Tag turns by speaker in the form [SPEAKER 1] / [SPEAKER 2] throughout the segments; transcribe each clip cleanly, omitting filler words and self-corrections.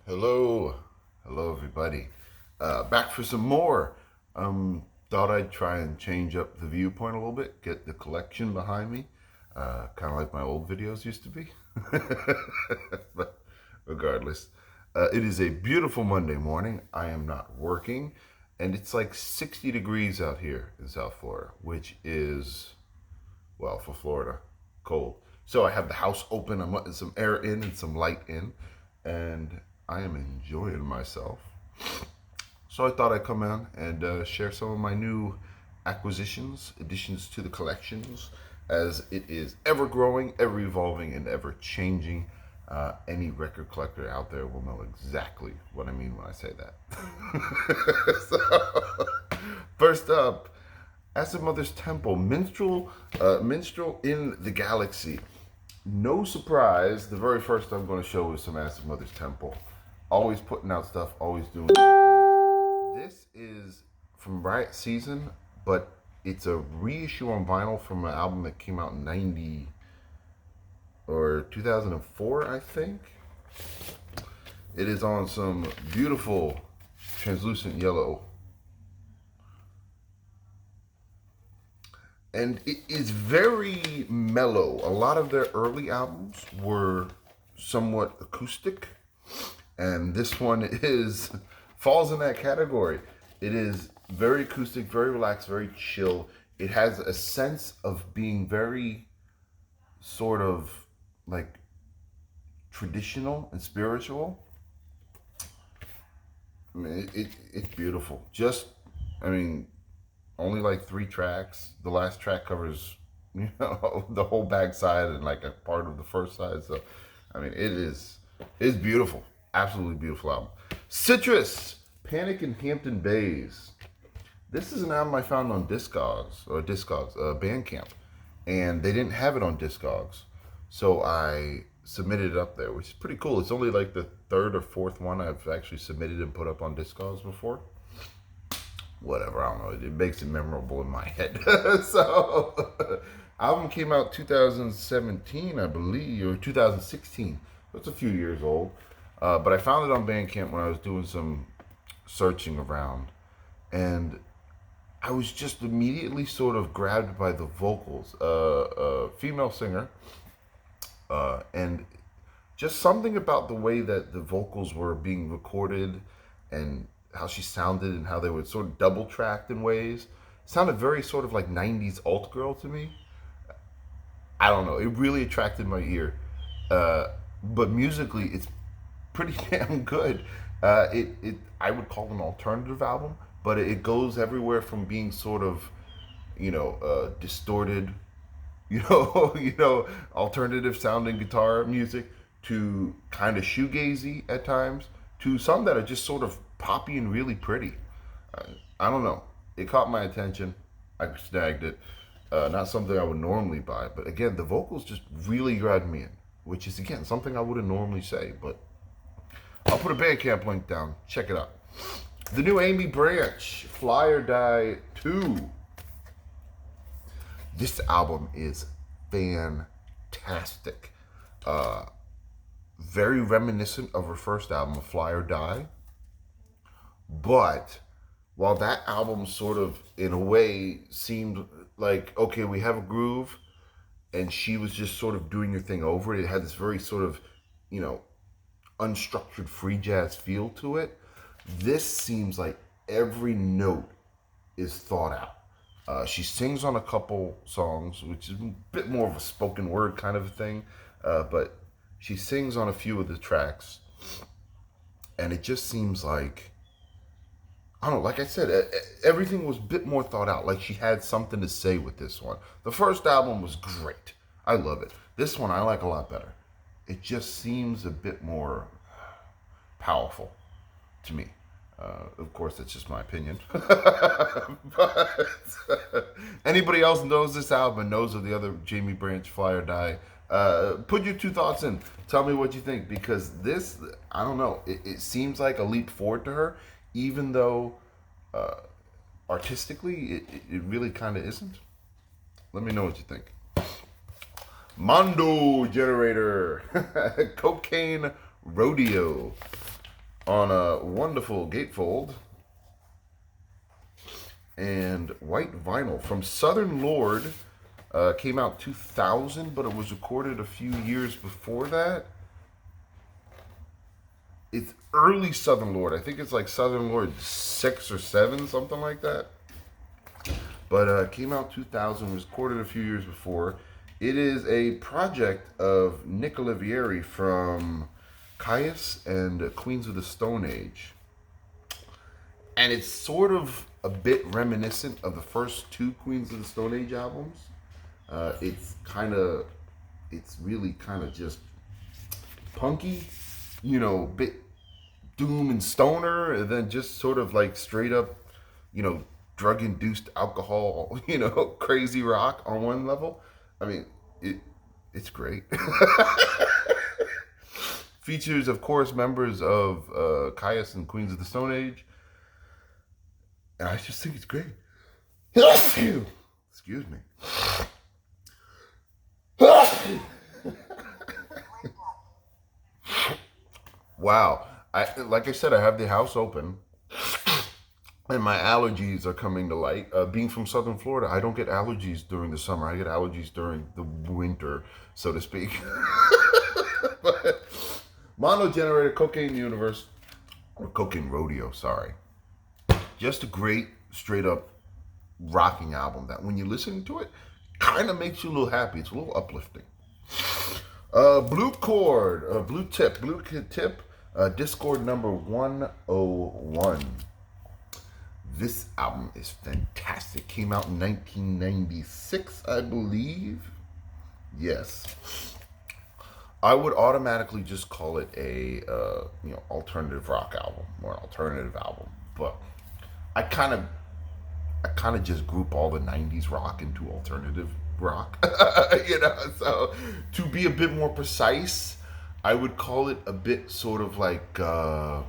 [SPEAKER 1] Hello, everybody. Back for some more. Thought I'd try and change up the viewpoint a little bit, get the collection behind me, kind of like my old videos used to be. But regardless, it is a beautiful Monday morning. I am not working, and it's like 60 degrees out here in South Florida, which is, well, for Florida, cold. So I have the house open. I'm letting some air in and some light in, and I am enjoying myself. So I thought I'd come in and share some of my new acquisitions, additions to the collections, as it is ever growing, ever evolving, and ever changing. Any record collector out there will know exactly what I mean when I say that. So, first up, Acid Mother's Temple, Minstrel in the Galaxy. No surprise, the very first I'm going to show is some Acid Mother's Temple. Always putting out stuff, always doing it. This is from Riot Season, but it's a reissue on vinyl from an album that came out in 90 or 2004, I think. It is on some beautiful translucent yellow. And it is very mellow. A lot of their early albums were somewhat acoustic, and this one falls in that category. It is very acoustic, very relaxed, very chill. It has a sense of being very sort of like traditional and spiritual. I mean, it's beautiful. Only like 3 tracks. The last track covers, the whole back side and like a part of the first side. So, it's beautiful. Absolutely beautiful album. Citrus, Panic in Hampton Bays. This is an album I found on Bandcamp, and they didn't have it on Discogs, so I submitted it up there, which is pretty cool. It's only like the 3rd or 4th one I've actually submitted and put up on Discogs before. Whatever, I don't know. It makes it memorable in my head. So, album came out 2017, I believe, or 2016. So it's a few years old. But I found it on Bandcamp when I was doing some searching around, and I was just immediately sort of grabbed by the vocals. A female singer, and just something about the way that the vocals were being recorded and how she sounded and how they were sort of double tracked in ways. It sounded very sort of like 90s alt girl to me. I don't know. It really attracted my ear. But musically, it's pretty damn good. I would call it an alternative album, but it goes everywhere from being sort of, distorted, alternative sounding guitar music to kind of shoegazy at times, to some that are just sort of poppy and really pretty. I don't know. It caught my attention. I snagged it. Not something I would normally buy, but again, the vocals just really grabbed me in, which is again something I wouldn't normally say. But I'll put a Bandcamp link down. Check it out. The new Amy Branch, Fly or Die 2. This album is fantastic. Very reminiscent of her first album, Fly or Die. But while that album sort of, in a way, seemed like, okay, we have a groove, and she was just sort of doing her thing over it, it had this very sort of, unstructured free jazz feel to it. This seems like every note is thought out. She sings on a couple songs, which is a bit more of a spoken word kind of a thing, but she sings on a few of the tracks, and it just seems like, I don't know, like I said, everything was a bit more thought out. Like she had something to say with this one. The first album was great. I love it. This one I like a lot better. It just seems a bit more powerful to me. Of course, that's just my opinion. But anybody else knows this album and knows of the other Jamie Branch, Fly or Die, put your 2 thoughts in. Tell me what you think, because this, I don't know, it seems like a leap forward to her, even though artistically it really kind of isn't. Let me know what you think. Mondo Generator, Cocaine Rodeo. on a wonderful gatefold and white vinyl from Southern Lord. Came out 2000, but it was recorded a few years before that. It's early Southern Lord. I think it's like Southern Lord 6 or 7, something like that. But came out 2000, was recorded a few years before. It is a project of Nick Olivieri from Caius and Queens of the Stone Age. And it's sort of a bit reminiscent of the first 2 Queens of the Stone Age albums. It's really kind of just punky, bit doom and stoner, and then just sort of like straight up, drug-induced alcohol, crazy rock on one level. I mean, it's great. Features, of course, members of Caius and Queens of the Stone Age. And I just think it's great. Excuse me. Wow. Like I said, I have the house open. And my allergies are coming to light. Being from Southern Florida, I don't get allergies during the summer. I get allergies during the winter, so to speak. But Mono Generator, Cocaine Universe, or Cocaine Rodeo, sorry. Just a great, straight up rocking album that when you listen to it, kind of makes you a little happy. It's a little uplifting. Blue Tip, Discord number 101. This album is fantastic. Came out in 1996, I believe. Yes. I would automatically just call it a alternative rock album or an alternative album, but I kind of just group all the 90s rock into alternative rock. So to be a bit more precise, I would call it a bit sort of like a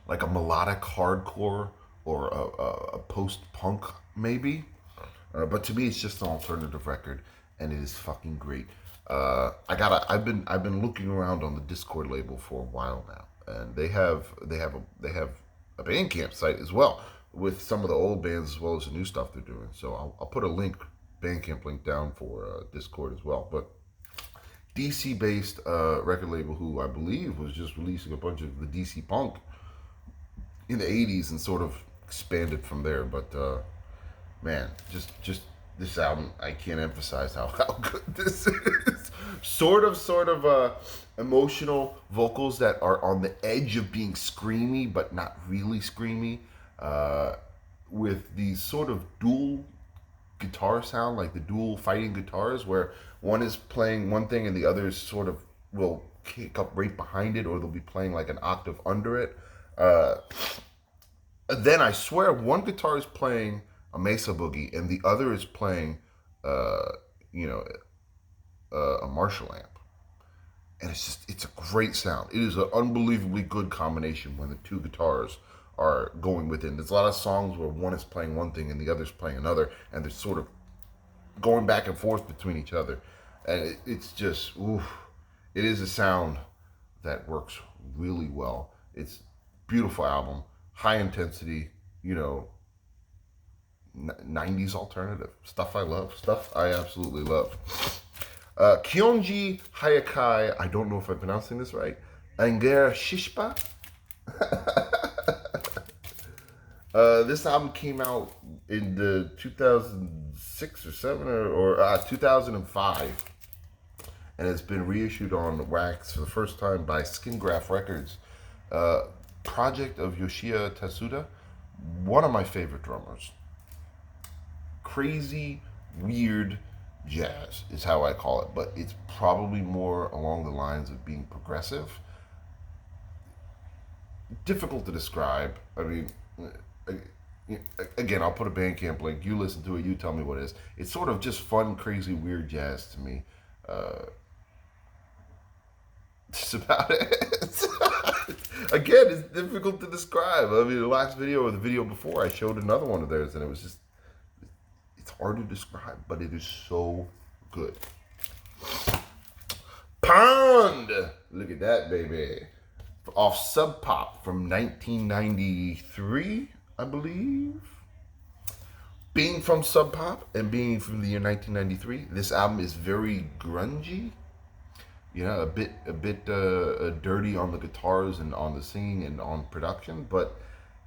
[SPEAKER 1] melodic hardcore or a post-punk maybe. But to me, it's just an alternative record, and it is fucking great. I've been looking around on the Discord label for a while now, and they have a Bandcamp site as well with some of the old bands as well as the new stuff they're doing. So I'll put a Bandcamp link down for Discord as well. But DC-based record label who I believe was just releasing a bunch of the DC punk in the 80s and sort of expanded from there. But man, just this album, I can't emphasize how good this is. Sort of emotional vocals that are on the edge of being screamy, but not really screamy. With these sort of dual guitar sound, like the dual fighting guitars, where one is playing one thing and the other is sort of will kick up right behind it, or they'll be playing like an octave under it. Then I swear one guitar is playing a Mesa Boogie and the other is playing, a Marshall amp. And it's a great sound. It is an unbelievably good combination when the two guitars are going within. There's a lot of songs where one is playing one thing and the other's playing another, and they're sort of going back and forth between each other. And it's just, it is a sound that works really well. It's a beautiful album, high intensity, 90s alternative. Stuff I love. Stuff I absolutely love. Kyonji Hayakai, I don't know if I'm pronouncing this right. Anger Shishpa. This album came out in the 2006 or 7 or 2005. And it's been reissued on wax for the first time by Skin Graft Records. Project of Yoshia Tatsuda, one of my favorite drummers. Crazy, weird jazz is how I call it, but it's probably more along the lines of being progressive. Difficult to describe. I mean, again, I'll put a Bandcamp link. You listen to it, you tell me what it is. It's sort of just fun, crazy, weird jazz to me. That's about it. Again, it's difficult to describe. I mean, the last video or the video before, I showed another one of theirs, and it was just, it's hard to describe, but it is so good. Pound! Look at that, baby. off Sub Pop from 1993, I believe. Being from Sub Pop and being from the year 1993, this album is very grungy. You know, a bit dirty on the guitars and on the singing and on production, but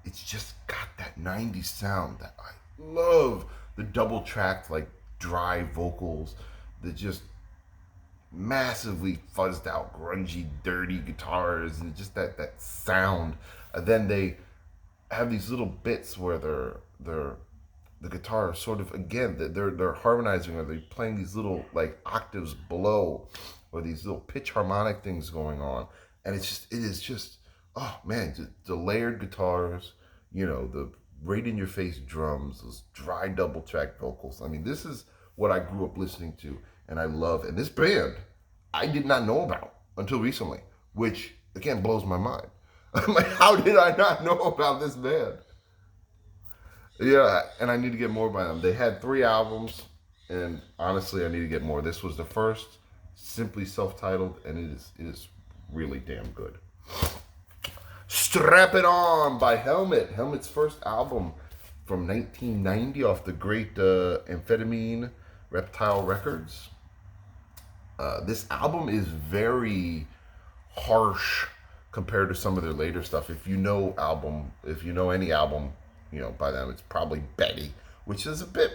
[SPEAKER 1] it's just got that 90s sound that I love. The double tracked, like, dry vocals, the just massively fuzzed out, grungy, dirty guitars, and just that sound. And then they have these little bits where the guitar sort of, again, they're harmonizing, or they're playing these little, like, octaves below, or these little pitch harmonic things going on, and it is just oh man, the layered guitars, you know, the right in your face drums, those dry double track vocals. I mean, this is what I grew up listening to and I love. And this band I did not know about until recently, which again blows my mind. I'm like, how did I not know about this band? Yeah, and I need to get more by them. They had 3 albums, and honestly, I need to get more. This was the first, simply self-titled, and it is really damn good. Strap It On by Helmet. Helmet's first album from 1990 off the great Amphetamine Reptile Records. This album is very harsh compared to some of their later stuff. If you know any album, you know, by them, it's probably Betty, which is a bit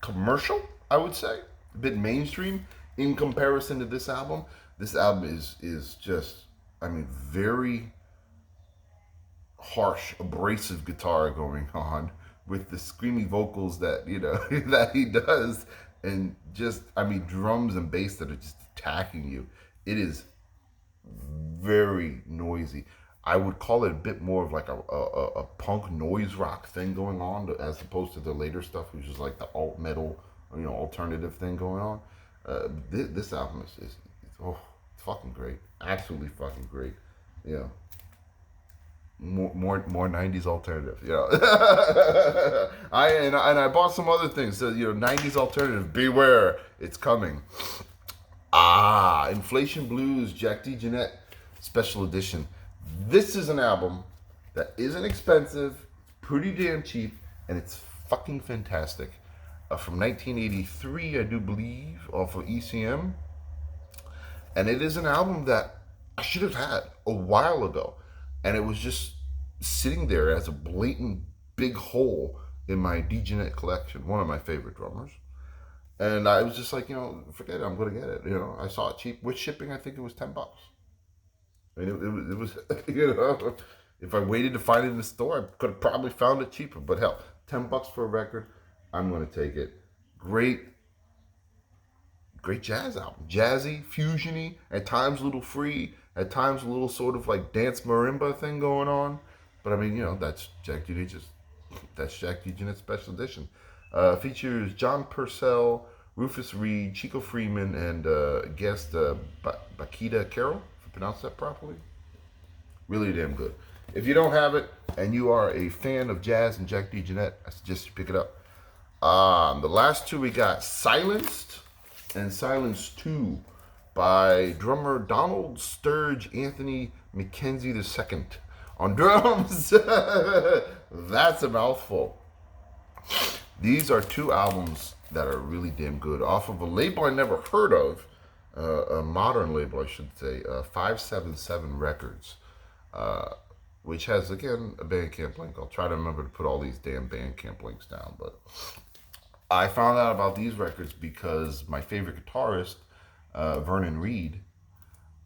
[SPEAKER 1] commercial, I would say, a bit mainstream in comparison to this album. This album is just, I mean, very harsh, abrasive guitar going on with the screamy vocals that, you know, that he does, and just, I mean, drums and bass that are just attacking you. It is very noisy. I would call it a bit more of like a punk noise rock thing going on, as opposed to the later stuff, which is like the alt metal, you know, alternative thing going on. This album is oh, it's fucking great, absolutely fucking great. Yeah, more 90s alternative. Yeah, I bought some other things. So, you know, 90s alternative. Beware, it's coming. Inflation Blues, Jack DeJohnette special edition. This is an album that isn't expensive, pretty damn cheap, and it's fucking fantastic. From 1983, I do believe, off of ECM. And it is an album that I should have had a while ago. And it was just sitting there as a blatant big hole in my DeJohnette collection, one of my favorite drummers. And I was just like, you know, forget it, I'm going to get it. You know, I saw it cheap. With shipping, I think it was $10. I mean, it was, you know, if I waited to find it in the store, I could have probably found it cheaper. But hell, $10 for a record, I'm going to take it. Great jazz album. Jazzy, fusiony, at times a little free, at times a little sort of like dance marimba thing going on. But I mean, you know, that's Jack DeJohnette special edition. Features John Purcell, Rufus Reid, Chico Freeman, and guest Bakita Carroll, if I pronounced that properly. Really damn good. If you don't have it and you are a fan of jazz and Jack DeJohnette, I suggest you pick it up. The last two we got Silenced and Silence 2 by drummer Donald Sturge Anthony McKenzie II on drums. That's a mouthful. These are 2 albums that are really damn good, off of a label I never heard of, a modern label I should say, 577 Records, which has, again, a Bandcamp link. I'll try to remember to put all these damn Bandcamp links down, but I found out about these records because my favorite guitarist, Vernon Reid,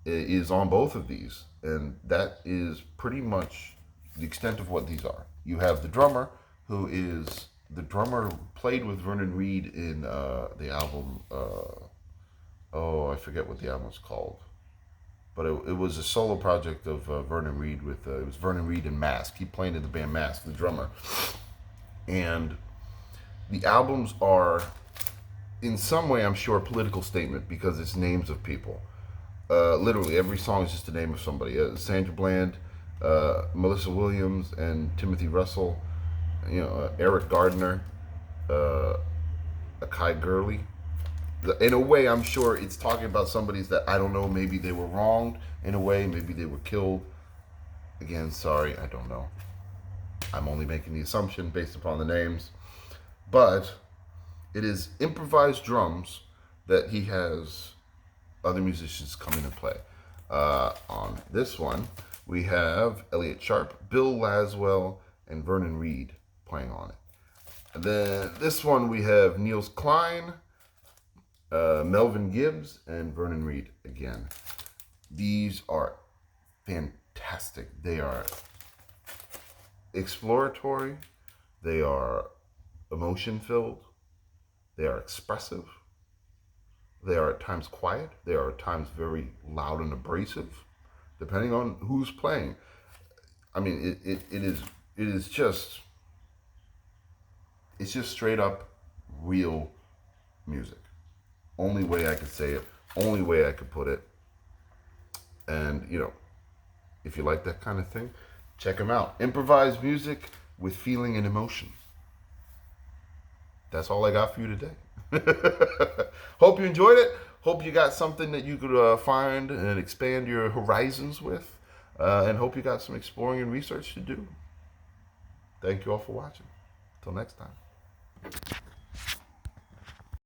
[SPEAKER 1] is on both of these, and that is pretty much the extent of what these are. You have the drummer, who is the drummer who played with Vernon Reid in the album, I forget what the album was called, but it was a solo project of Vernon Reid with, it was Vernon Reid and Mask. He played in the band Mask, the drummer. And the albums are, in some way, I'm sure, a political statement because it's names of people. Literally, every song is just the name of somebody. Sandra Bland, Melissa Williams, and Timothy Russell. You know, Eric Gardner, Akai Gurley. In a way, I'm sure it's talking about somebody's that I don't know. Maybe they were wronged in a way. Maybe they were killed. Again, sorry, I don't know. I'm only making the assumption based upon the names. But it is improvised drums that he has other musicians come in and play. On this one, we have Elliot Sharp, Bill Laswell, and Vernon Reed playing on it. And then this one, we have Niels Klein, Melvin Gibbs, and Vernon Reed again. These are fantastic. They are exploratory. They are emotion-filled. They are expressive. They are at times quiet. They are at times very loud and abrasive, depending on who's playing. I mean, it is just, it's just straight up real music. Only way I could say it, only way I could put it. And, you know, if you like that kind of thing, check them out. Improvised music with feeling and emotion. That's all I got for you today. Hope you enjoyed it. Hope you got something that you could find and expand your horizons with. And hope you got some exploring and research to do. Thank you all for watching. Until next time.